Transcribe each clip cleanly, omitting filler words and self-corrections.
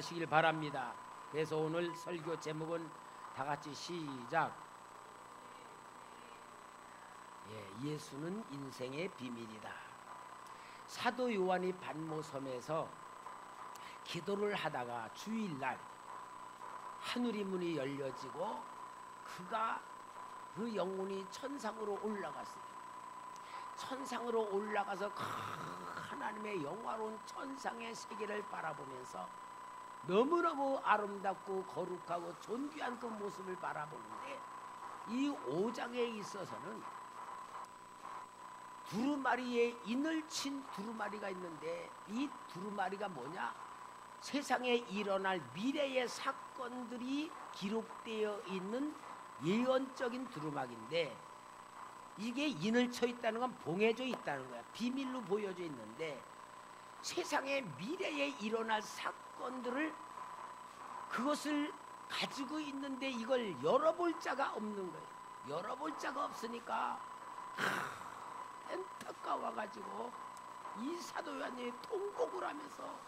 되시길 바랍니다. 그래서 오늘 설교 제목은 다 같이 시작. 예수는 인생의 비밀이다. 사도 요한이 반모섬에서 기도를 하다가 주일날 하늘의 문이 열려지고 그가 그 영혼이 천상으로 올라갔어요. 천상으로 올라가서 하나님의 영화로운 천상의 세계를 바라보면서 너무너무 아름답고 거룩하고 존귀한 그 모습을 바라보는데, 이 5장에 있어서는 두루마리에 인을 친 두루마리가 있는데, 이 두루마리가 뭐냐? 세상에 일어날 미래의 사건들이 기록되어 있는 예언적인 두루마기인데, 이게 인을 쳐 있다는 건 봉해져 있다는 거야. 비밀로 보여져 있는데, 세상의 미래에 일어날 사건들을 그것을 가지고 있는데 이걸 열어볼 자가 없는 거예요. 열어볼 자가 없으니까 안타까워가지고 이 사도 요한이 통곡을 하면서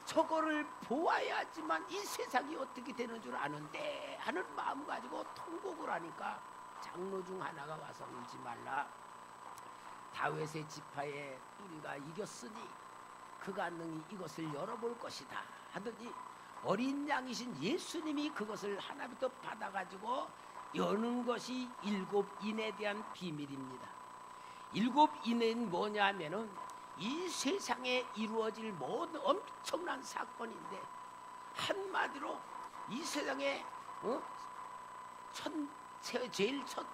저거를 보아야지만 이 세상이 어떻게 되는 줄 아는데 하는 마음 가지고 통곡을 하니까 장로 중 하나가 와서 울지 말라. 다윗의 지파에 우리가 이겼으니 그가 능히 이것을 열어볼 것이다 하더니, 어린 양이신 예수님이 그것을 하나부터 받아가지고 여는 것이 7인에 대한 비밀입니다. 7인은 뭐냐 하면은 이 세상에 이루어질 모든 엄청난 사건인데, 한마디로 이 세상에 제일 첫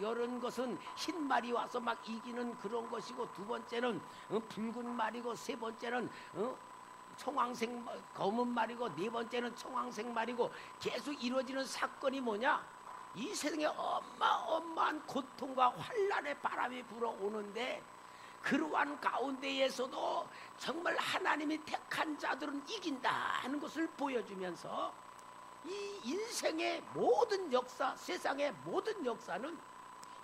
여는 것은 흰 말이 와서 막 이기는 그런 것이고, 두 번째는 붉은 말이고, 세 번째는 청황색 검은 말이고, 네 번째는 청황색 말이고, 계속 이루어지는 사건이 뭐냐? 이 세상에 어마어마한 고통과 환란의 바람이 불어오는데, 그러한 가운데에서도 정말 하나님이 택한 자들은 이긴다 하는 것을 보여주면서, 이 인생의 모든 역사, 세상의 모든 역사는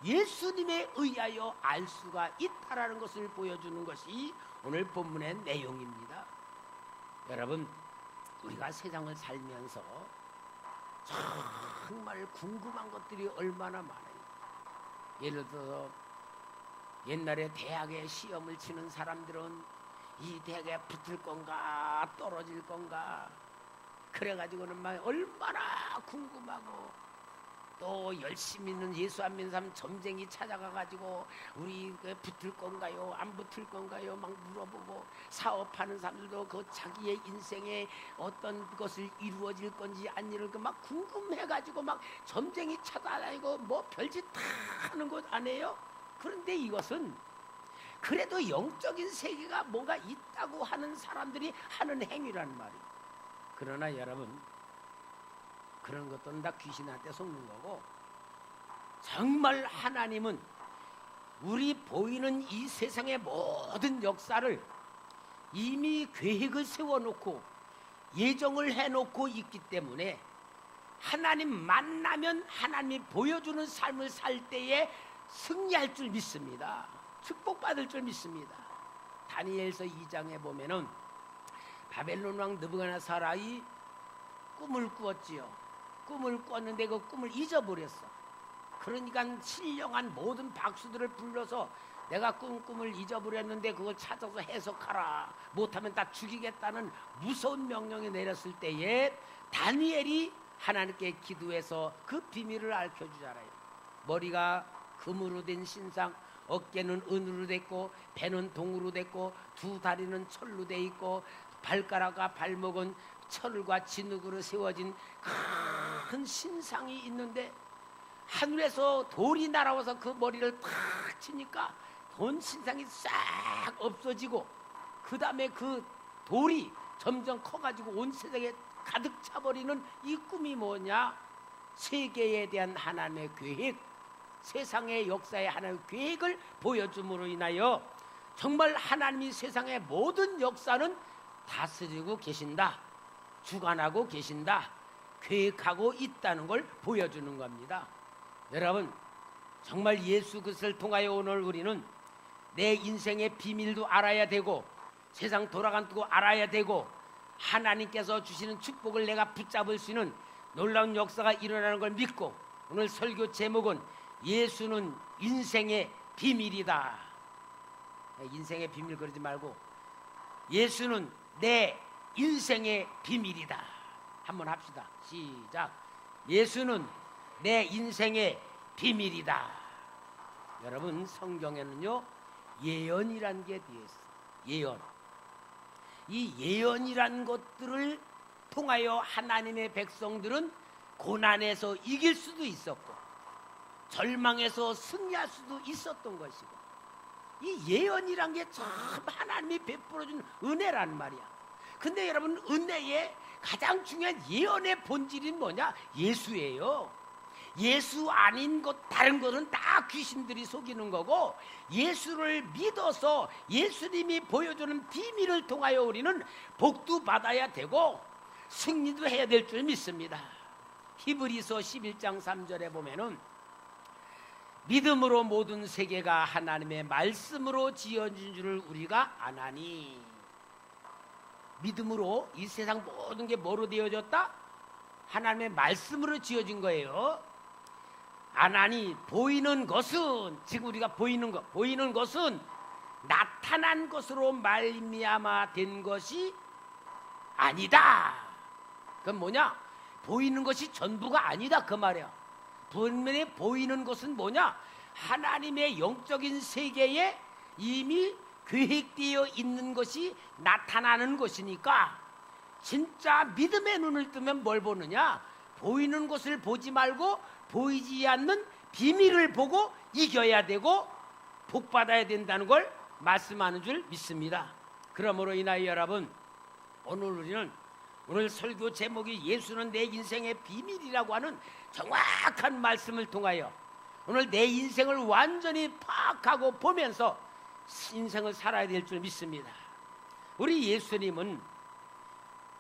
예수님에 의하여 알 수가 있다라는 것을 보여주는 것이 오늘 본문의 내용입니다. 여러분, 우리가 세상을 살면서 정말 궁금한 것들이 얼마나 많아요. 예를 들어서 옛날에 대학에 시험을 치는 사람들은 이 대학에 붙을 건가 떨어질 건가, 그래가지고는 막 얼마나 궁금하고, 또 열심히 있는 예수 안 믿는 사람 점쟁이 찾아가가지고 우리 붙을 건가요 안 붙을 건가요 막 물어보고, 사업하는 사람들도 그 자기의 인생에 어떤 것을 이루어질 건지 안 이룰 건지 막 궁금해가지고 막 점쟁이 찾아다니고 뭐 별짓 다 하는 것 아니에요? 그런데 이것은 그래도 영적인 세계가 뭔가 있다고 하는 사람들이 하는 행위란 말이에요. 그러나 여러분, 그런 것들은 다 귀신한테 속는 거고, 정말 하나님은 우리 보이는 이 세상의 모든 역사를 이미 계획을 세워놓고 예정을 해놓고 있기 때문에, 하나님 만나면 하나님이 보여주는 삶을 살 때에 승리할 줄 믿습니다. 축복받을 줄 믿습니다. 다니엘서 2장에 보면은 바벨론 왕 느부갓네살이 꿈을 꾸었지요. 꿈을 꿨는데 그 꿈을 잊어버렸어. 그러니까 신령한 모든 박수들을 불러서 내가 꿈을 잊어버렸는데 그걸 찾아서 해석하라, 못하면 다 죽이겠다는 무서운 명령이 내렸을 때에 다니엘이 하나님께 기도해서 그 비밀을 알려주잖아요. 머리가 금으로 된 신상, 어깨는 은으로 됐고, 배는 동으로 됐고, 두 다리는 철로 돼 있고, 발가락과 발목은 철과 진흙으로 세워진 큰 신상이 있는데, 하늘에서 돌이 날아와서 그 머리를 탁 치니까 돈 신상이 싹 없어지고, 그 다음에 그 돌이 점점 커가지고 온 세상에 가득 차버리는 이 꿈이 뭐냐? 세계에 대한 하나님의 계획, 세상의 역사의 하나님의 계획을 보여줌으로 인하여 정말 하나님이 세상의 모든 역사는 다스리고 계신다, 주관하고 계신다, 계획하고 있다는 걸 보여주는 겁니다. 여러분, 정말 예수 그리스도를 통하여 오늘 우리는 내 인생의 비밀도 알아야 되고, 세상 돌아가는 거 알아야 되고, 하나님께서 주시는 축복을 내가 붙잡을 수 있는 놀라운 역사가 일어나는 걸 믿고, 오늘 설교 제목은 예수는 인생의 비밀이다. 인생의 비밀 그러지 말고 예수는 내 인생의 비밀이다. 한번 합시다. 시작. 예수는 내 인생의 비밀이다. 여러분, 성경에는요 예언이란 게 되어 있어요. 예언. 이 예언이란 것들을 통하여 하나님의 백성들은 고난에서 이길 수도 있었고 절망에서 승리할 수도 있었던 것이고, 이 예언이란 게 참 하나님이 베풀어준 은혜란 말이야. 근데 여러분, 은혜의 가장 중요한 예언의 본질이 뭐냐? 예수예요. 예수 아닌 것, 다른 것은 다 귀신들이 속이는 거고, 예수를 믿어서 예수님이 보여주는 비밀을 통하여 우리는 복도 받아야 되고 승리도 해야 될 줄 믿습니다. 히브리서 11장 3절에 보면은 믿음으로 모든 세계가 하나님의 말씀으로 지어진 줄을 우리가 아나니. 믿음으로 이 세상 모든 게 뭐로 되어졌다? 하나님의 말씀으로 지어진 거예요. 아나니, 보이는 것은, 지금 우리가 보이는 것은 나타난 것으로 말미암아 된 것이 아니다. 그건 뭐냐? 보이는 것이 전부가 아니다 그 말이야. 분명히 보이는 것은 뭐냐? 하나님의 영적인 세계에 이미 계획되어 있는 것이 나타나는 것이니까, 진짜 믿음의 눈을 뜨면 뭘 보느냐? 보이는 것을 보지 말고 보이지 않는 비밀을 보고 이겨야 되고 복받아야 된다는 걸 말씀하는 줄 믿습니다. 그러므로 인하여 여러분, 오늘 설교 제목이 예수는 내 인생의 비밀이라고 하는 정확한 말씀을 통하여 오늘 내 인생을 완전히 파악하고 보면서 인생을 살아야 될 줄 믿습니다. 우리 예수님은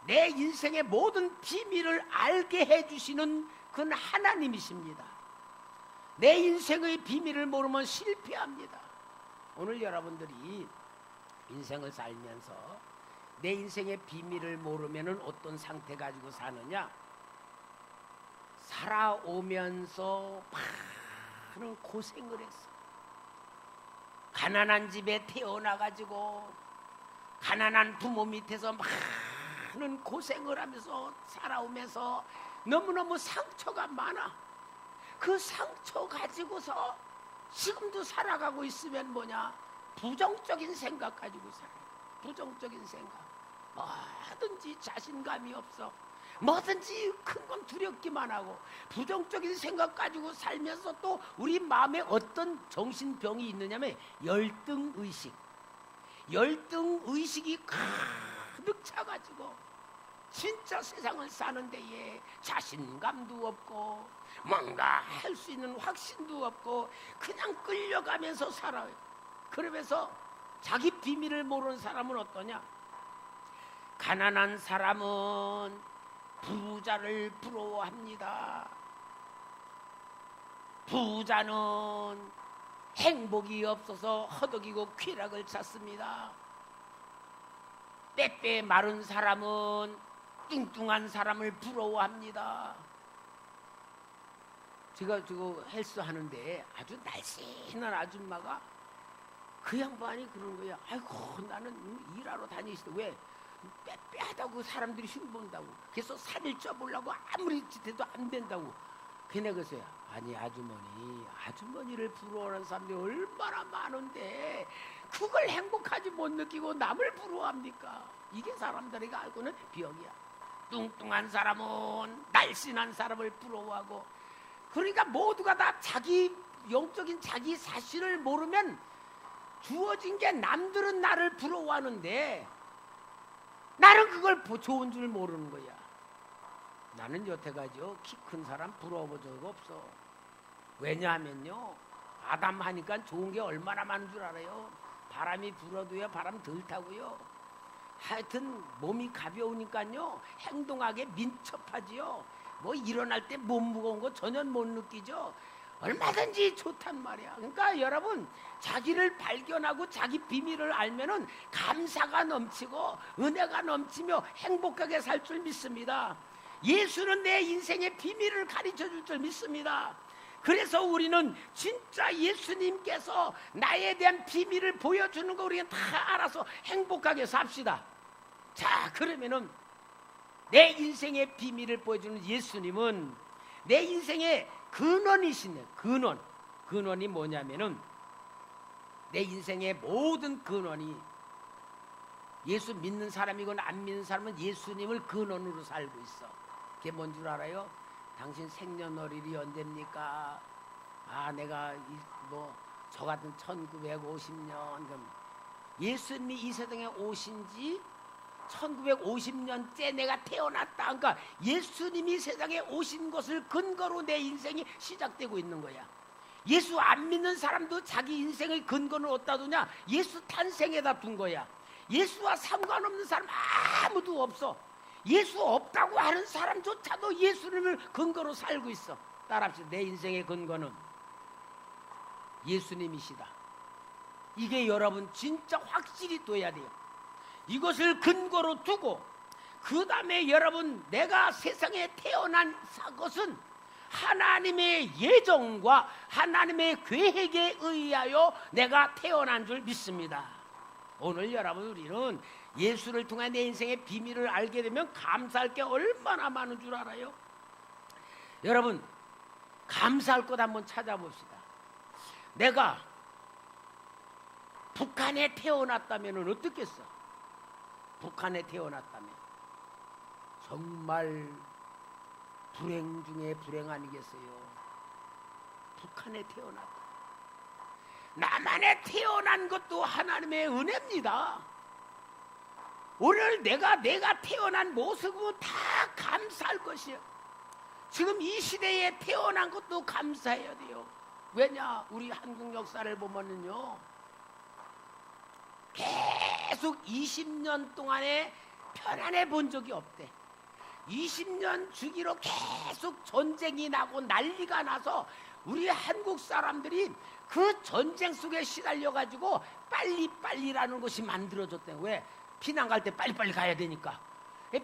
내 인생의 모든 비밀을 알게 해주시는 그건 하나님이십니다. 내 인생의 비밀을 모르면 실패합니다. 오늘 여러분들이 인생을 살면서 내 인생의 비밀을 모르면 어떤 상태 가지고 사느냐? 살아오면서 많은 고생을 했어. 가난한 집에 태어나가지고 가난한 부모 밑에서 많은 고생을 하면서 살아오면서 너무너무 상처가 많아. 그 상처 가지고서 지금도 살아가고 있으면 뭐냐? 부정적인 생각 가지고 살아. 부정적인 생각. 뭐든지 자신감이 없어. 뭐든지 큰 건 두렵기만 하고 부정적인 생각 가지고 살면서 또 우리 마음에 어떤 정신병이 있느냐면 열등의식. 열등의식이 가득 차가지고 진짜 세상을 사는 데에 자신감도 없고 뭔가 할 수 있는 확신도 없고 그냥 끌려가면서 살아요. 그러면서 자기 비밀을 모르는 사람은 어떠냐? 가난한 사람은 부자를 부러워합니다. 부자는 행복이 없어서 허덕이고 쾌락을 찾습니다. 빼빼 마른 사람은 뚱뚱한 사람을 부러워합니다. 제가 저거 헬스 하는데 아주 날씬한 아줌마가 그 양반이 그런 거야. 아이고, 나는 일하러 다니시다. 왜? 빼빼하다고 사람들이 흉본다고. 그래서 살을 쪄보려고 아무리 짓해도 안 된다고. 걔네 그랬어요. 아니, 아주머니를 부러워하는 사람들이 얼마나 많은데 그걸 행복하지 못 느끼고 남을 부러워합니까? 이게 사람들이 알고는 병이야. 뚱뚱한 사람은 날씬한 사람을 부러워하고, 그러니까 모두가 다 자기 영적인 자기 사실을 모르면 주어진 게 남들은 나를 부러워하는데 나는 그걸 좋은 줄 모르는 거야. 나는 여태까지요 키 큰 사람 부러워본 적 없어. 왜냐하면요, 아담 하니까 좋은 게 얼마나 많은 줄 알아요? 바람이 불어도요 바람 덜 타고요. 하여튼 몸이 가벼우니까요 행동하게 민첩하지요. 뭐 일어날 때 몸 무거운 거 전혀 못 느끼죠. 얼마든지 좋단 말이야. 그러니까 여러분, 자기를 발견하고 자기 비밀을 알면은 감사가 넘치고 은혜가 넘치며 행복하게 살 줄 믿습니다. 예수는 내 인생의 비밀을 가르쳐 줄 줄 믿습니다. 그래서 우리는 진짜 예수님께서 나에 대한 비밀을 보여주는 거 우리가 다 알아서 행복하게 삽시다. 자, 그러면은 내 인생의 비밀을 보여주는 예수님은 내 인생의 근원이시네. 근원이 뭐냐면은 내 인생의 모든 근원이, 예수 믿는 사람이거나 안 믿는 사람은 예수님을 근원으로 살고 있어. 그게 뭔 줄 알아요? 당신 생년월일이 언제입니까? 아, 내가 저 같은 1950년. 그럼 예수님이 이 세상에 오신 지 1950년째 내가 태어났다. 그러니까 예수님이 세상에 오신 것을 근거로 내 인생이 시작되고 있는 거야. 예수 안 믿는 사람도 자기 인생의 근거는 어디다 두냐? 예수 탄생에다 둔 거야. 예수와 상관없는 사람 아무도 없어. 예수 없다고 하는 사람조차도 예수님을 근거로 살고 있어. 따라합시다. 내 인생의 근거는 예수님이시다. 이게 여러분 진짜 확실히 둬야 돼요. 이것을 근거로 두고 그 다음에 여러분, 내가 세상에 태어난 것은 하나님의 예정과 하나님의 계획에 의하여 내가 태어난 줄 믿습니다. 오늘 여러분, 우리는 예수를 통해 내 인생의 비밀을 알게 되면 감사할 게 얼마나 많은 줄 알아요? 여러분, 감사할 것 한번 찾아봅시다. 내가 북한에 태어났다면 어떻겠어? 북한에 태어났다면 정말 불행 중에 불행 아니겠어요? 북한에 태어났다. 남한에 태어난 것도 하나님의 은혜입니다. 오늘 내가 태어난 모습은 다 감사할 것이에요. 지금 이 시대에 태어난 것도 감사해야 돼요. 왜냐? 우리 한국 역사를 보면은요, 계속 20년 동안에 편안해 본 적이 없대. 20년 주기로 계속 전쟁이 나고 난리가 나서 우리 한국 사람들이 그 전쟁 속에 시달려가지고 빨리빨리라는 것이 만들어졌대. 왜? 피난 갈 때 빨리빨리 가야 되니까.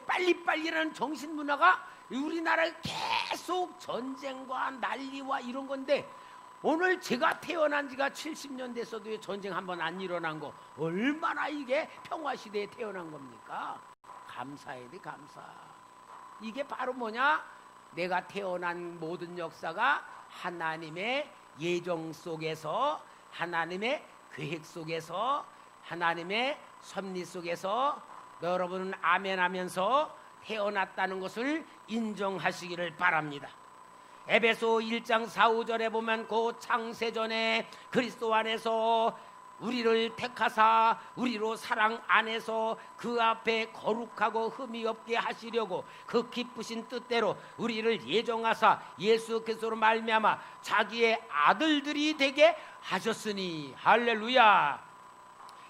빨리빨리라는 정신문화가 우리나라에 계속 전쟁과 난리와 이런 건데, 오늘 제가 태어난 지가 70년 됐어도 전쟁 한번 안 일어난 거, 얼마나 이게 평화시대에 태어난 겁니까? 감사해야 돼, 감사. 이게 바로 뭐냐? 내가 태어난 모든 역사가 하나님의 예정 속에서, 하나님의 계획 속에서, 하나님의 섭리 속에서 여러분은 아멘 하면서 태어났다는 것을 인정하시기를 바랍니다. 에베소 1장 4, 5절에 보면 그 창세전에 그리스도 안에서 우리를 택하사 우리로 사랑 안에서 그 앞에 거룩하고 흠이 없게 하시려고 그 기쁘신 뜻대로 우리를 예정하사 예수 그리스도로 말미암아 자기의 아들들이 되게 하셨으니. 할렐루야.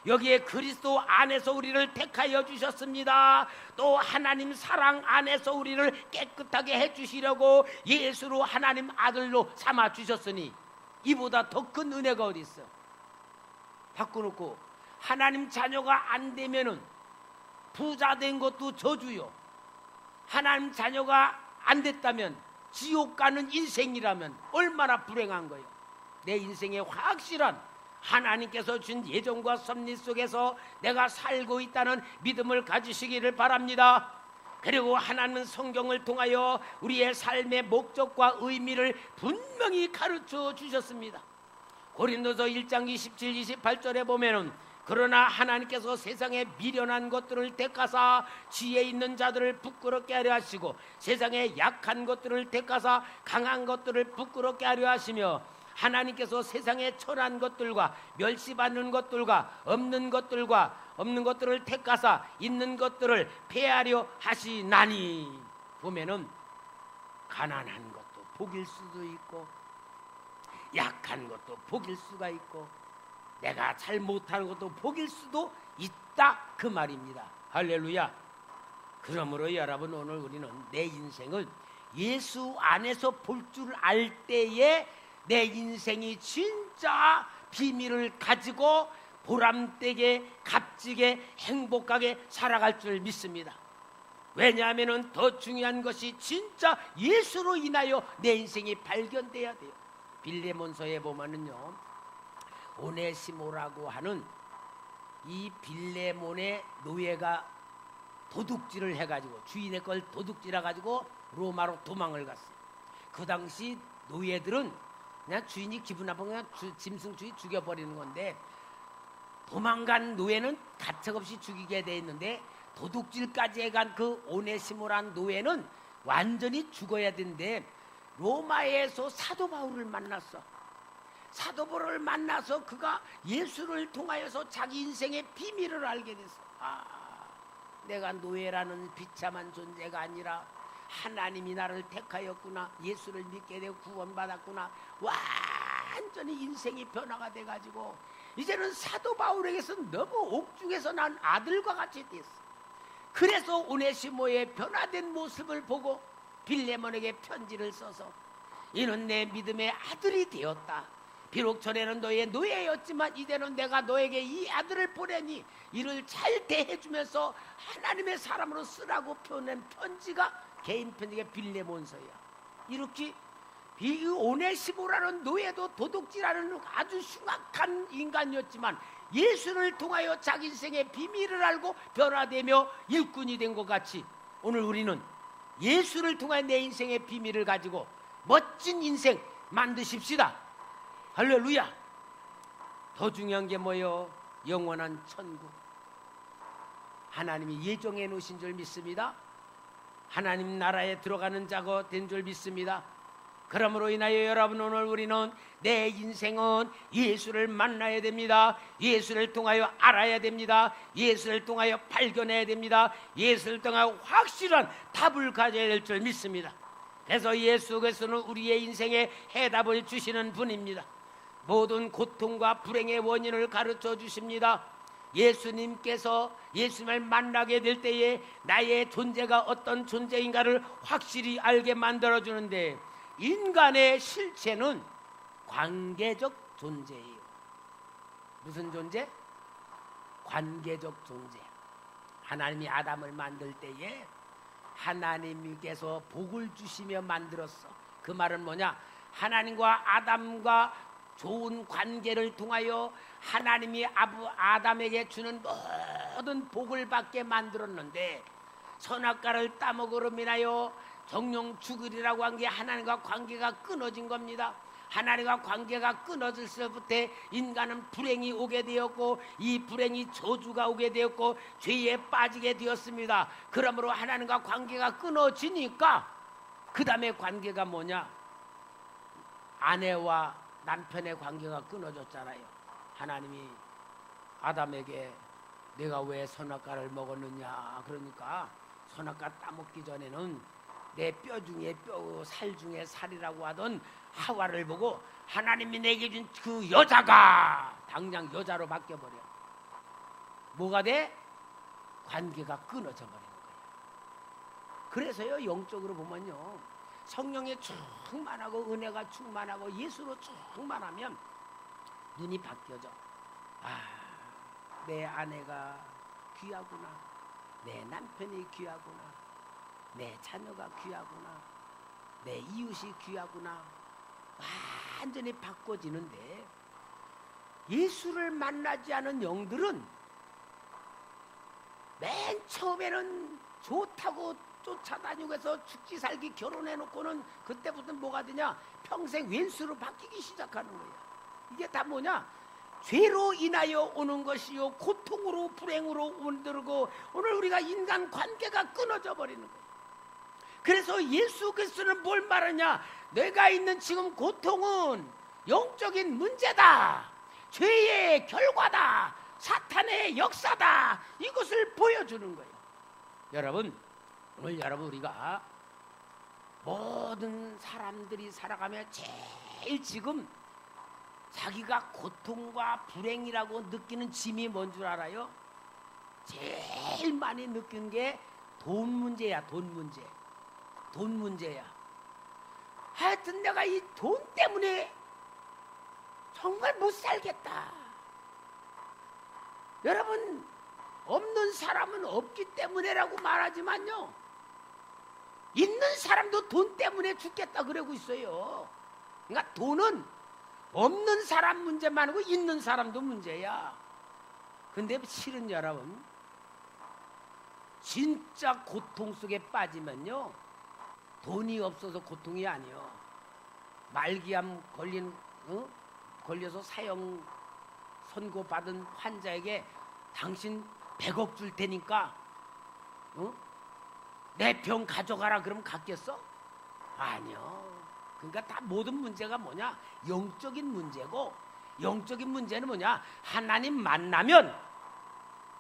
여기에 그리스도 안에서 우리를 택하여 주셨습니다. 또 하나님 사랑 안에서 우리를 깨끗하게 해주시려고 예수로 하나님 아들로 삼아 주셨으니. 이보다 더 큰 은혜가 어디 있어? 바꿔놓고 하나님 자녀가 안 되면은 부자 된 것도 저주요. 하나님 자녀가 안 됐다면 지옥 가는 인생이라면 얼마나 불행한 거예요. 내 인생의 확실한 하나님께서 준 예정과 섭리 속에서 내가 살고 있다는 믿음을 가지시기를 바랍니다. 그리고 하나님은 성경을 통하여 우리의 삶의 목적과 의미를 분명히 가르쳐 주셨습니다. 고린도서 1장 27, 28절에 보면은 그러나 하나님께서 세상에 미련한 것들을 택하사 지혜 있는 자들을 부끄럽게 하려 하시고 세상에 약한 것들을 택하사 강한 것들을 부끄럽게 하려 하시며 하나님께서 세상에 천한 것들과 멸시받는 것들과 없는 것들을 택하사 있는 것들을 폐하려 하시나니. 보면은 가난한 것도 복일 수도 있고 약한 것도 복일 수가 있고 내가 잘 못하는 것도 복일 수도 있다, 그 말입니다. 할렐루야. 그러므로 여러분, 오늘 우리는 내 인생을 예수 안에서 볼 줄 알 때에 내 인생이 진짜 비밀을 가지고 보람되게 값지게 행복하게 살아갈 줄 믿습니다. 왜냐하면 더 중요한 것이 진짜 예수로 인하여 내 인생이 발견돼야 돼요. 빌레몬서에 보면은요, 오네시모라고 하는 이 빌레몬의 노예가 도둑질을 해가지고, 주인의 걸 도둑질해가지고 로마로 도망을 갔어요. 그 당시 노예들은 그냥 주인이 기분 나쁘면 짐승주의 죽여버리는 건데, 도망간 노예는 가책없이 죽이게 돼 있는데, 도둑질까지 해간 그 오네시모란 노예는 완전히 죽어야 되는데, 로마에서 사도 바울을 만났어. 사도 바울을 만나서 그가 예수를 통하여서 자기 인생의 비밀을 알게 됐어. 내가 노예라는 비참한 존재가 아니라 하나님이 나를 택하였구나, 예수를 믿게 되고 구원받았구나. 완전히 인생이 변화가 돼가지고 이제는 사도 바울에게서 너무 옥중에서 난 아들과 같이 됐어. 그래서 오네시모의 변화된 모습을 보고 빌레몬에게 편지를 써서, 이는 내 믿음의 아들이 되었다. 비록 전에는 너의 노예였지만 이제는 내가 너에게 이 아들을 보내니 이를 잘 대해주면서 하나님의 사람으로 쓰라고 표낸 편지가 개인 편지가 빌레몬서야. 이렇게 이 오네시모라는 노예도 도둑질하는 아주 흉악한 인간이었지만 예수를 통하여 자기 인생의 비밀을 알고 변화되며 일꾼이 된 것 같이, 오늘 우리는 예수를 통해 내 인생의 비밀을 가지고 멋진 인생 만드십시다. 할렐루야. 더 중요한 게 뭐요? 영원한 천국. 하나님이 예정해 놓으신 줄 믿습니다. 하나님 나라에 들어가는 자가 된 줄 믿습니다. 그러므로 인하여 여러분, 오늘 우리는 내 인생은 예수를 만나야 됩니다. 예수를 통하여 알아야 됩니다. 예수를 통하여 발견해야 됩니다. 예수를 통하여 확실한 답을 가져야 될 줄 믿습니다. 그래서 예수께서는 우리의 인생에 해답을 주시는 분입니다. 모든 고통과 불행의 원인을 가르쳐 주십니다. 예수님께서 예수님을 만나게 될 때에 나의 존재가 어떤 존재인가를 확실히 알게 만들어주는데, 인간의 실체는 관계적 존재예요. 무슨 존재? 관계적 존재. 하나님이 아담을 만들 때에 하나님께서 복을 주시며 만들었어. 그 말은 뭐냐? 하나님과 아담과 좋은 관계를 통하여 하나님이 아담에게 주는 모든 복을 받게 만들었는데, 선악과를 따먹으로 인하여 정령 죽으리라고 한 게 하나님과 관계가 끊어진 겁니다. 하나님과 관계가 끊어질 때부터 인간은 불행이 오게 되었고, 이 불행이 저주가 오게 되었고 죄에 빠지게 되었습니다. 그러므로 하나님과 관계가 끊어지니까 그 다음에 관계가 뭐냐? 아내와 남편의 관계가 끊어졌잖아요. 하나님이 아담에게 내가 왜 선악과를 먹었느냐, 그러니까 선악과 따먹기 전에는 내 뼈 중에 뼈, 살 중에 살이라고 하던 하와를 보고 하나님이 내게 준 그 여자가 당장 여자로 바뀌어버려. 뭐가 돼? 관계가 끊어져 버리는 거예요. 그래서요, 영적으로 보면요, 성령에 충만하고 은혜가 충만하고 예수로 충만하면 눈이 바뀌어져. 내 아내가 귀하구나, 내 남편이 귀하구나, 내 자녀가 귀하구나, 내 이웃이 귀하구나. 완전히 바꿔지는데, 예수를 만나지 않은 영들은 맨 처음에는 좋다고 쫓아다니고 해서 죽지 살기 결혼해놓고는 그때부터 뭐가 되냐? 평생 왼수로 바뀌기 시작하는 거야. 이게 다 뭐냐? 죄로 인하여 오는 것이요, 고통으로 불행으로 만들고 오늘 우리가 인간 관계가 끊어져 버리는 거야. 그래서 예수 그리스도는 뭘 말하냐? 내가 있는 지금 고통은 영적인 문제다, 죄의 결과다, 사탄의 역사다, 이것을 보여주는 거예요. 여러분, 오늘 여러분, 우리가 모든 사람들이 살아가며 제일 지금 자기가 고통과 불행이라고 느끼는 짐이 뭔 줄 알아요? 제일 많이 느끼는 게 돈 문제야. 돈 문제. 돈 문제야. 하여튼 내가 이 돈 때문에 정말 못 살겠다. 여러분, 없는 사람은 없기 때문에라고 말하지만요, 있는 사람도 돈 때문에 죽겠다 그러고 있어요. 그러니까 돈은 없는 사람 문제만 아니고 있는 사람도 문제야. 근데 실은 여러분, 진짜 고통 속에 빠지면요, 돈이 없어서 고통이 아니요, 말기암 걸려서 사형 선고받은 환자에게 당신 100억 줄 테니까 내 병 가져가라 그러면 갔겠어? 아니요. 그러니까 다 모든 문제가 뭐냐? 영적인 문제고, 영적인 문제는 뭐냐? 하나님 만나면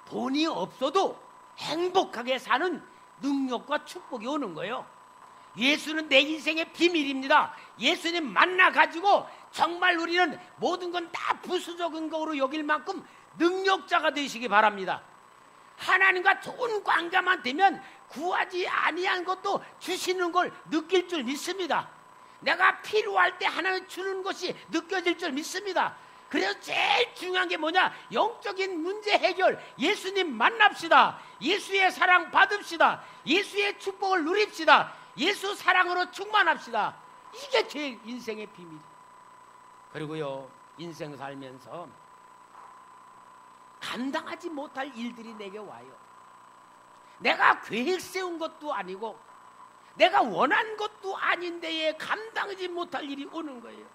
돈이 없어도 행복하게 사는 능력과 축복이 오는 거예요. 예수는 내 인생의 비밀입니다. 예수님 만나가지고 정말 우리는 모든 건 다 부수적인 거로 여길 만큼 능력자가 되시기 바랍니다. 하나님과 좋은 관계만 되면 구하지 아니한 것도 주시는 걸 느낄 줄 믿습니다. 내가 필요할 때 하나님 주는 것이 느껴질 줄 믿습니다. 그래서 제일 중요한 게 뭐냐? 영적인 문제 해결. 예수님 만납시다. 예수의 사랑 받읍시다. 예수의 축복을 누립시다. 예수 사랑으로 충만합시다. 이게 제 인생의 비밀. 그리고요, 인생 살면서 감당하지 못할 일들이 내게 와요. 내가 계획 세운 것도 아니고 내가 원한 것도 아닌데에 감당하지 못할 일이 오는 거예요.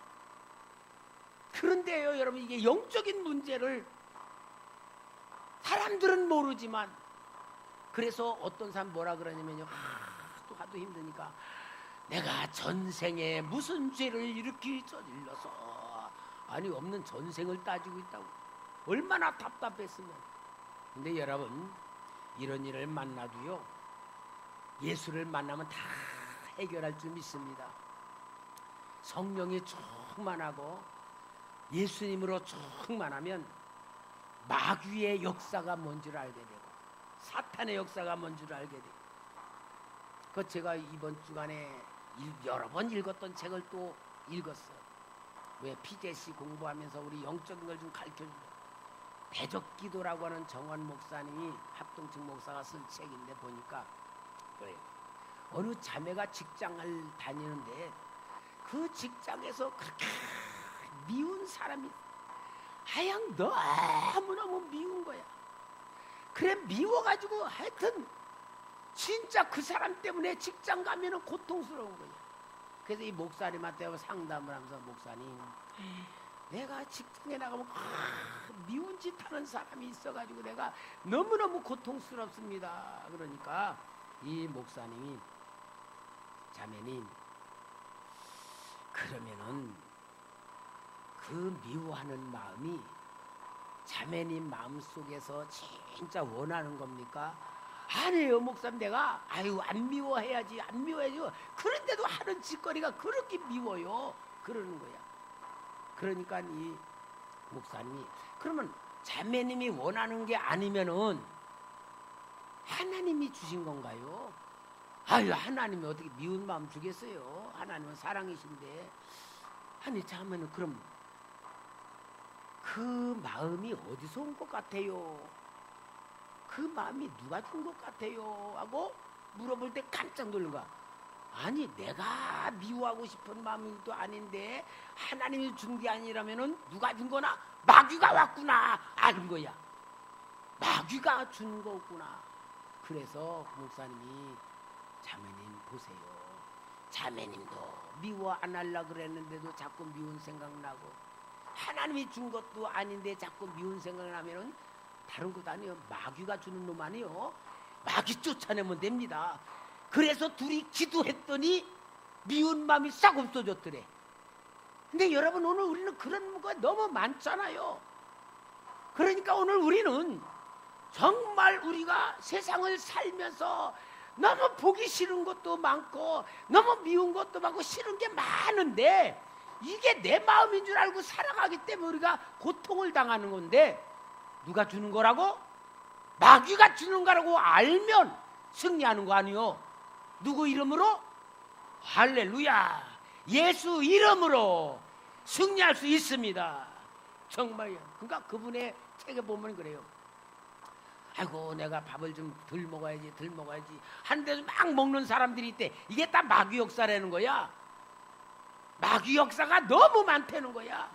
그런데요, 여러분, 이게 영적인 문제를 사람들은 모르지만, 그래서 어떤 사람 뭐라 그러냐면요, 하도 힘드니까 내가 전생에 무슨 죄를 이렇게 저질러서, 아니 없는 전생을 따지고 있다고. 얼마나 답답했으면. 근데 여러분, 이런 일을 만나도요, 예수를 만나면 다 해결할 줄 믿습니다. 성령이 충만하고 예수님으로 충만하면 마귀의 역사가 뭔 줄 알게 되고 사탄의 역사가 뭔 줄 알게 되고, 그 제가 이번 주간에 여러 번 읽었던 책을 또 읽었어요. 왜 피제시 공부하면서 우리 영적인 걸 좀 가르쳐주고, 대적기도라고 하는 정원 목사님이 합동측 목사가 쓴 책인데 보니까 그래요. 어느 자매가 직장을 다니는데 그 직장에서 그렇게 미운 사람이 하양 너무너무 미운 거야. 그래 미워가지고 하여튼 진짜 그 사람 때문에 직장 가면은 고통스러운 거야. 그래서 이 목사님한테 상담을 하면서, 목사님, 내가 직장에 나가면 미운 짓 하는 사람이 있어가지고 내가 너무너무 고통스럽습니다. 그러니까 이 목사님이, 자매님, 그러면은 그 미워하는 마음이 자매님 마음속에서 진짜 원하는 겁니까? 아니에요, 목사님. 내가 안 미워해야지, 안 미워해야지. 그런데도 하는 짓거리가 그렇게 미워요. 그러는 거야. 그러니까 이 목사님이, 그러면 자매님이 원하는 게 아니면은 하나님이 주신 건가요? 하나님이 어떻게 미운 마음 주겠어요? 하나님은 사랑이신데. 아니, 자매는 그럼 그 마음이 어디서 온 것 같아요? 그 마음이 누가 준 것 같아요? 하고 물어볼 때 깜짝 놀란 거야. 아니, 내가 미워하고 싶은 마음도 아닌데 하나님이 준 게 아니라면은 누가 준 거나? 마귀가 왔구나. 아는 거야. 마귀가 준 거구나. 그래서 목사님이, 자매님 보세요. 자매님도 미워 안 하려고 그랬는데도 자꾸 미운 생각나고, 하나님이 준 것도 아닌데 자꾸 미운 생각나면은 다른 것도 아니에요. 마귀가 주는 놈 아니에요. 마귀 쫓아내면 됩니다. 그래서 둘이 기도했더니 미운 마음이 싹 없어졌더래. 근데 여러분, 오늘 우리는 그런 거가 너무 많잖아요. 그러니까 오늘 우리는 정말 우리가 세상을 살면서 너무 보기 싫은 것도 많고 너무 미운 것도 많고 싫은 게 많은데, 이게 내 마음인 줄 알고 살아가기 때문에 우리가 고통을 당하는 건데, 누가 주는 거라고? 마귀가 주는 거라고 알면 승리하는 거 아니요? 누구 이름으로? 할렐루야! 예수 이름으로 승리할 수 있습니다. 정말요. 그러니까 그분의 책에 보면 그래요. 아이고 내가 밥을 좀 덜 먹어야지 하는데도 막 먹는 사람들이 있대. 이게 다 마귀 역사라는 거야. 마귀 역사가 너무 많다는 거야.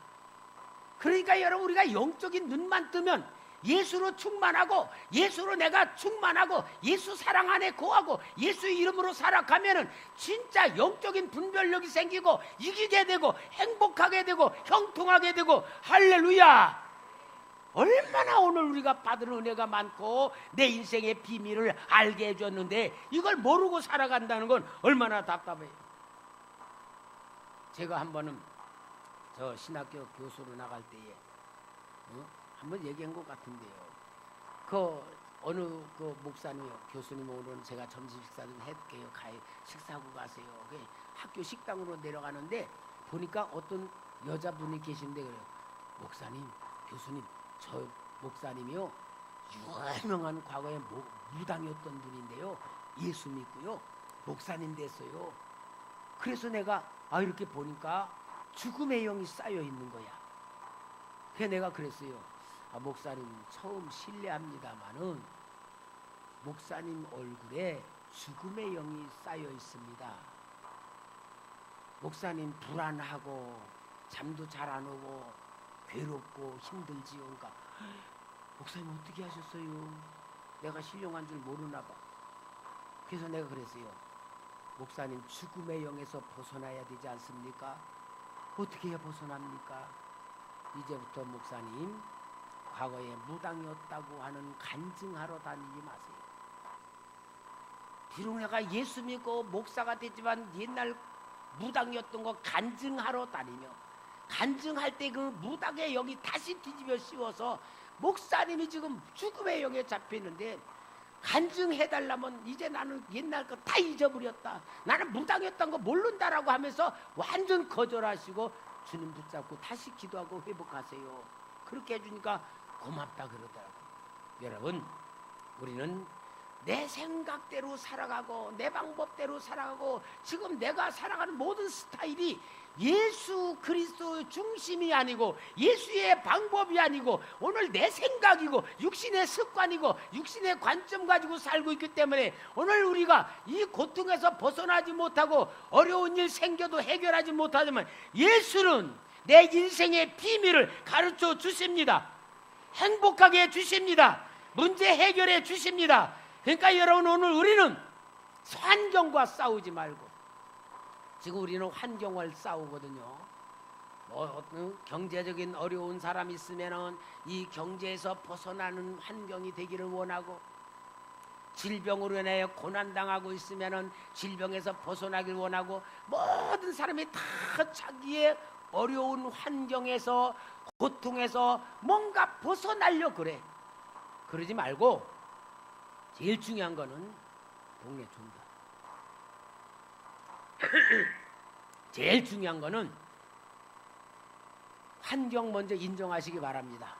그러니까 여러분, 우리가 영적인 눈만 뜨면 예수로 충만하고, 예수로 내가 충만하고, 예수 사랑 안에 거하고, 예수 이름으로 살아가면은 진짜 영적인 분별력이 생기고, 이기게 되고, 행복하게 되고, 형통하게 되고, 할렐루야. 얼마나 오늘 우리가 받은 은혜가 많고 내 인생의 비밀을 알게 해줬는데 이걸 모르고 살아간다는 건 얼마나 답답해요. 제가 한 번은 저 신학교 교수로 나갈 때에 한번 얘기한 것 같은데요. 어느 목사님, 교수님 오늘은 제가 점심 식사 좀 해줄게요. 식사하고 가세요. 학교 식당으로 내려가는데 보니까 어떤 여자분이 계신데 그래요. 목사님, 교수님, 저 목사님이요, 유명한 과거에 무당이었던 분인데요, 예수 믿고요 목사님 됐어요. 그래서 내가 이렇게 보니까 죽음의 영이 쌓여 있는 거야. 그래서 내가 그랬어요. 목사님 처음 실례합니다마는 목사님 얼굴에 죽음의 영이 쌓여 있습니다. 목사님 불안하고 잠도 잘 안 오고 괴롭고 힘들지요. 그러니까 목사님 어떻게 하셨어요? 내가 신령한 줄 모르나 봐. 그래서 내가 그랬어요. 목사님 죽음의 영에서 벗어나야 되지 않습니까? 어떻게 해야 벗어납니까? 이제부터 목사님 과거에 무당이었다고 하는 간증하러 다니지 마세요. 비록 내가 예수 믿고 목사가 됐지만 옛날 무당이었던 거 간증하러 다니며, 간증할 때 그 무당의 영이 다시 뒤집어 씌워서 목사님이 지금 죽음의 영에 잡히는데 간증해달라면 이제 나는 옛날 거 다 잊어버렸다, 나는 무당이었던 거 모른다라고 하면서 완전 거절하시고 주님 붙잡고 다시 기도하고 회복하세요. 그렇게 해주니까 고맙다 그러더라고요. 여러분, 우리는 내 생각대로 살아가고 내 방법대로 살아가고 지금 내가 살아가는 모든 스타일이 예수 그리스도의 중심이 아니고 예수의 방법이 아니고 오늘 내 생각이고 육신의 습관이고 육신의 관점 가지고 살고 있기 때문에 오늘 우리가 이 고통에서 벗어나지 못하고 어려운 일 생겨도 해결하지 못하지만 예수는 내 인생의 비밀을 가르쳐 주십니다. 행복하게 해 주십니다. 문제 해결해 주십니다. 그러니까 여러분, 오늘 우리는 환경과 싸우지 말고, 지금 우리는 환경을 싸우거든요. 어떤 경제적인 어려운 사람이 있으면은 이 경제에서 벗어나는 환경이 되기를 원하고, 질병으로 인해 고난당하고 있으면은 질병에서 벗어나길 원하고, 모든 사람이 다 자기의 어려운 환경에서 고통에서 뭔가 벗어나려 그래. 그러지 말고 제일 중요한 거는 동네 준다. 제일 중요한 거는 환경 먼저 인정하시기 바랍니다.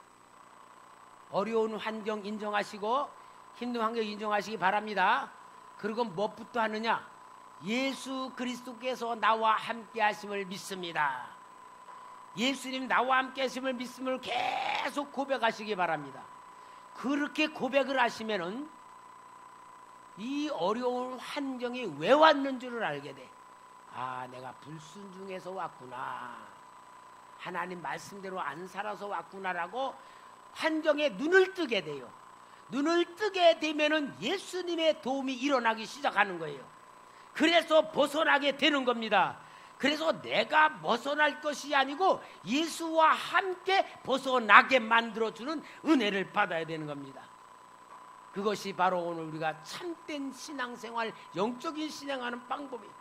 어려운 환경 인정하시고 힘든 환경 인정하시기 바랍니다. 그리고 무엇부터 하느냐? 예수 그리스도께서 나와 함께 하심을 믿습니다. 예수님 나와 함께 하심을 믿음을 계속 고백하시기 바랍니다. 그렇게 고백을 하시면은 이 어려운 환경이 왜 왔는 줄을 알게 돼. 내가 불순종해서 왔구나, 하나님 말씀대로 안 살아서 왔구나라고 환경에 눈을 뜨게 돼요. 눈을 뜨게 되면은 예수님의 도움이 일어나기 시작하는 거예요. 그래서 벗어나게 되는 겁니다. 그래서 내가 벗어날 것이 아니고 예수와 함께 벗어나게 만들어주는 은혜를 받아야 되는 겁니다. 그것이 바로 오늘 우리가 참된 신앙생활, 영적인 신앙하는 방법이에요.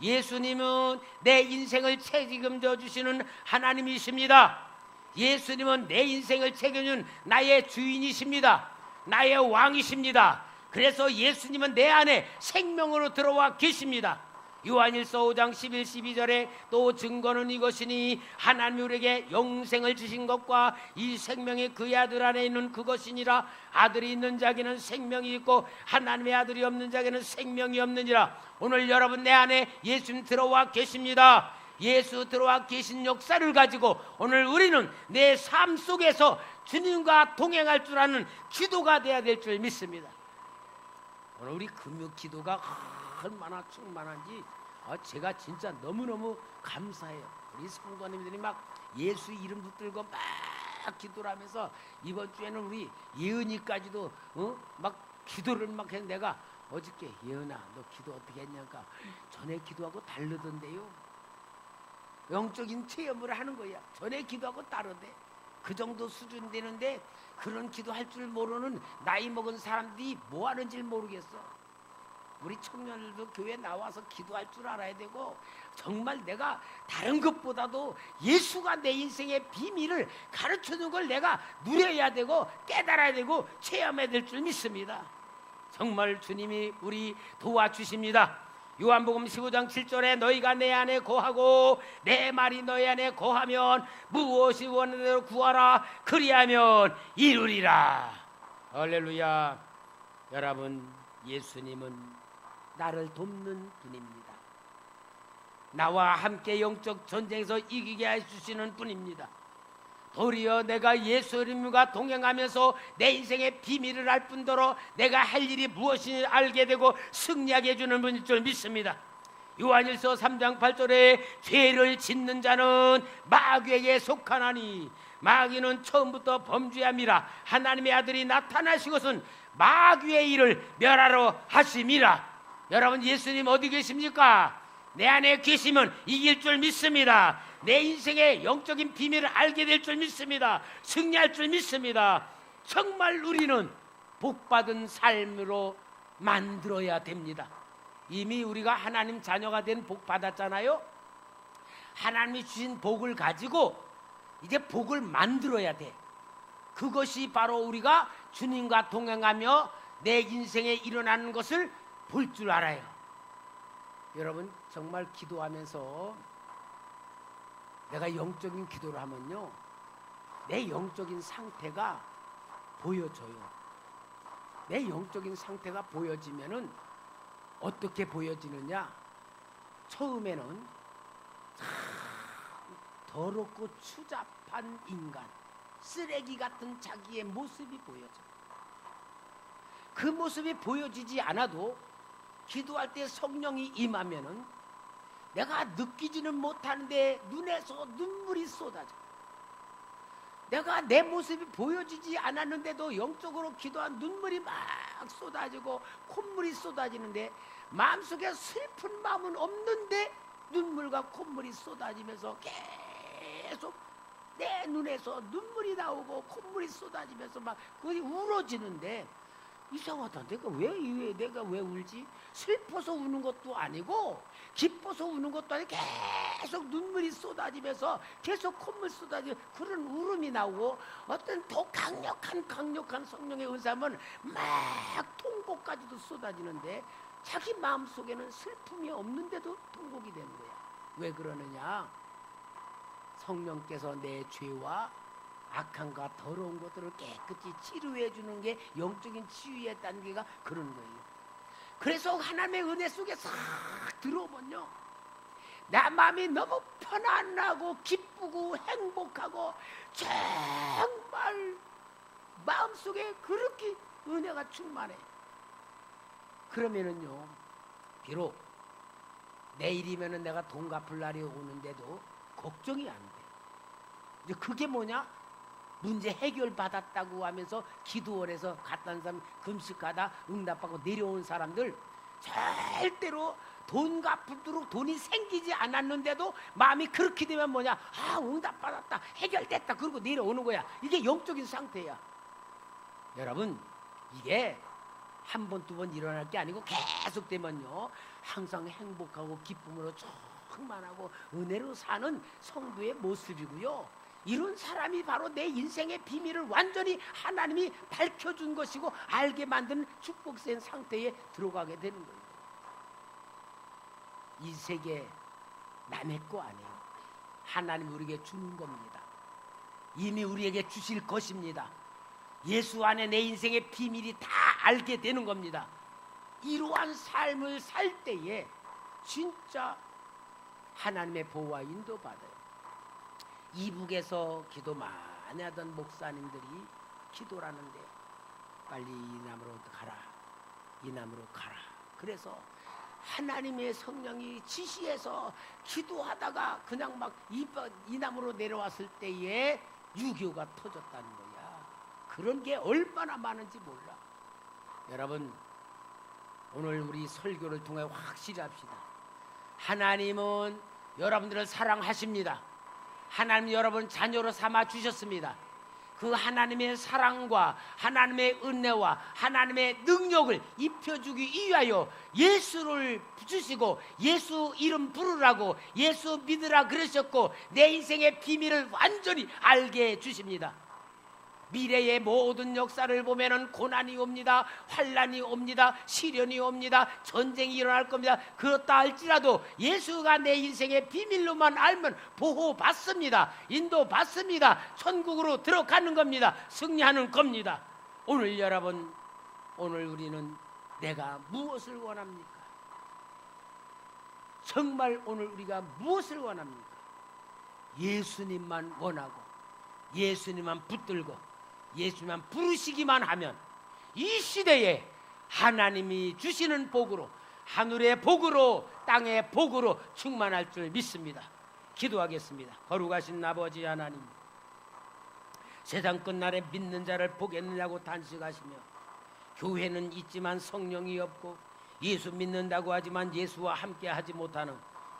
예수님은 내 인생을 책임져 주시는 하나님이십니다. 예수님은 내 인생을 책임지는 나의 주인이십니다. 나의 왕이십니다. 그래서 예수님은 내 안에 생명으로 들어와 계십니다. 요한일서 5장 11, 12절에 또 증거는 이것이니 하나님이 우리에게 영생을 주신 것과 이 생명이 그의 아들 안에 있는 그것이니라. 아들이 있는 자에게는 생명이 있고 하나님의 아들이 없는 자에게는 생명이 없느니라. 오늘 여러분 내 안에 예수님 들어와 계십니다. 예수 들어와 계신 역사를 가지고 오늘 우리는 내 삶 속에서 주님과 동행할 줄 아는 기도가 돼야 될 줄 믿습니다. 오늘 우리 금요 기도가 얼마나 충만한지 제가 진짜 너무너무 감사해요. 우리 성도님들이 막 예수 이름 붙들고 막 기도를 하면서 이번 주에는 우리 예은이까지도 막 기도를 막 했는데 내가 어저께 예은아 너 기도 어떻게 했냐니까 전에 기도하고 다르던데요. 영적인 체험을 하는 거야. 전에 기도하고 다르대. 그 정도 수준 되는데 그런 기도할 줄 모르는 나이 먹은 사람들이 뭐 하는지 모르겠어. 우리 청년들도 교회 나와서 기도할 줄 알아야 되고 정말 내가 다른 것보다도 예수가 내 인생의 비밀을 가르쳐주는 걸 내가 누려야 되고 깨달아야 되고 체험해야 될 줄 믿습니다. 정말 주님이 우리 도와주십니다. 요한복음 15장 7절에 너희가 내 안에 거하고 내 말이 너희 안에 거하면 무엇이 원하는 대로 구하라 그리하면 이루리라. 할렐루야. 여러분, 예수님은 나를 돕는 분입니다. 나와 함께 영적 전쟁에서 이기게 해주시는 분입니다. 도리어 내가 예수님과 동행하면서 내 인생의 비밀을 알 뿐더러 내가 할 일이 무엇인지 알게 되고 승리하게 해주는 분일 줄 믿습니다. 요한일서 3장 8절에 죄를 짓는 자는 마귀에게 속하나니 마귀는 처음부터 범죄함이라 하나님의 아들이 나타나신 것은 마귀의 일을 멸하러 하심이라. 여러분, 예수님 어디 계십니까? 내 안에 계시면 이길 줄 믿습니다. 내 인생의 영적인 비밀을 알게 될 줄 믿습니다. 승리할 줄 믿습니다. 정말 우리는 복받은 삶으로 만들어야 됩니다. 이미 우리가 하나님 자녀가 된 복 받았잖아요. 하나님이 주신 복을 가지고 이제 복을 만들어야 돼. 그것이 바로 우리가 주님과 동행하며 내 인생에 일어나는 것을 볼 줄 알아요. 여러분, 정말 기도하면서 내가 영적인 기도를 하면요, 내 영적인 상태가 보여져요. 내 영적인 상태가 보여지면은 어떻게 보여지느냐? 처음에는 참 더럽고 추잡한 인간, 쓰레기 같은 자기의 모습이 보여져. 그 모습이 보여지지 않아도 기도할 때 성령이 임하면은 내가 느끼지는 못하는데 눈에서 눈물이 쏟아져. 내가 내 모습이 보여지지 않았는데도 영적으로 기도한 눈물이 막 쏟아지고 콧물이 쏟아지는데 마음속에 슬픈 마음은 없는데 눈물과 콧물이 쏟아지면서 계속 내 눈에서 눈물이 나오고 콧물이 쏟아지면서 막 그것이 울어지는데 이상하다. 내가 왜 울지? 슬퍼서 우는 것도 아니고 기뻐서 우는 것도 아니고 계속 눈물이 쏟아지면서 계속 콧물 쏟아지고 그런 울음이 나오고 어떤 더 강력한 성령의 은사면 막 통곡까지도 쏟아지는데 자기 마음속에는 슬픔이 없는데도 통곡이 되는 거야. 왜 그러느냐? 성령께서 내 죄와 악함과 더러운 것들을 깨끗이 치료해 주는 게 영적인 치유의 단계가 그런 거예요. 그래서 하나님의 은혜 속에 싹 들어오면요, 내 마음이 너무 편안하고 기쁘고 행복하고 정말 마음속에 그렇게 은혜가 충만해. 그러면은요, 비록 내일이면은 내가 돈 갚을 날이 오는데도 걱정이 안 돼. 이제 그게 뭐냐? 문제 해결 받았다고 하면서 기도원에서 갔던 사람, 금식하다 응답받고 내려온 사람들 절대로 돈 갚도록 돈이 생기지 않았는데도 마음이 그렇게 되면 뭐냐? 응답받았다, 해결됐다, 그러고 내려오는 거야. 이게 영적인 상태야. 여러분, 이게 한 번, 두 번 일어날 게 아니고 계속 되면요, 항상 행복하고 기쁨으로 충만하고 은혜로 사는 성도의 모습이고요. 이런 사람이 바로 내 인생의 비밀을 완전히 하나님이 밝혀준 것이고 알게 만드는 축복된 상태에 들어가게 되는 거예요. 이 세계 남의 거 아니에요. 하나님 우리에게 주는 겁니다. 이미 우리에게 주실 것입니다. 예수 안에 내 인생의 비밀이 다 알게 되는 겁니다. 이러한 삶을 살 때에 진짜 하나님의 보호와 인도받아요. 이북에서 기도 많이 하던 목사님들이 기도를 하는데 빨리 이 남으로 가라, 이 남으로 가라. 그래서 하나님의 성령이 지시해서 기도하다가 그냥 막 이 남으로 내려왔을 때에 유교가 터졌다는 거야. 그런 게 얼마나 많은지 몰라. 여러분, 오늘 우리 설교를 통해 확실히 합시다. 하나님은 여러분들을 사랑하십니다. 하나님 여러분 자녀로 삼아 주셨습니다. 그 하나님의 사랑과 하나님의 은혜와 하나님의 능력을 입혀주기 위하여 예수를 주시고 예수 이름 부르라고 예수 믿으라 그러셨고 내 인생의 비밀을 완전히 알게 해주십니다. 미래의 모든 역사를 보면은 고난이 옵니다. 환난이 옵니다. 시련이 옵니다. 전쟁이 일어날 겁니다. 그렇다 할지라도 예수가 내 인생의 비밀로만 알면 보호받습니다. 인도받습니다. 천국으로 들어가는 겁니다. 승리하는 겁니다. 오늘 여러분, 오늘 우리는 내가 무엇을 원합니까? 정말 오늘 우리가 무엇을 원합니까? 예수님만 원하고 예수님만 붙들고 예수만 부르시기만 하면 이 시대에 하나님이 주시는 복으로 하늘의 복으로 땅의 복으로 충만할 줄 믿습니다. 기도하겠습니다. 거룩하신 아버지 하나님, 세상 끝날에 믿는 자를 보겠느냐고 단식하시며 교회는 있지만 성령이 없고 예수 믿는다고 하지만 예수와 함께 하지 못하는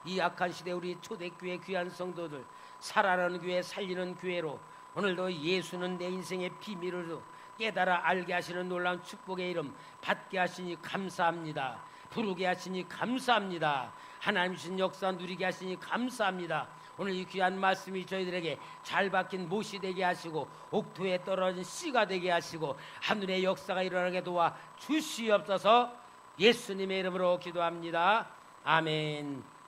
이 악한 시대 우리 초대교회 귀한 성도들, 살아나는 교회, 살리는 교회로 오늘도 예수는 내 인생의 비밀을 깨달아 알게 하시는 놀라운 축복의 이름 받게 하시니 감사합니다. 부르게 하시니 감사합니다. 하나님 주신 역사 누리게 하시니 감사합니다. 오늘 이 귀한 말씀이 저희들에게 잘 박힌 못이 되게 하시고 옥토에 떨어진 씨가 되게 하시고 하늘의 역사가 일어나게 도와 주시옵소서. 예수님의 이름으로 기도합니다. 아멘.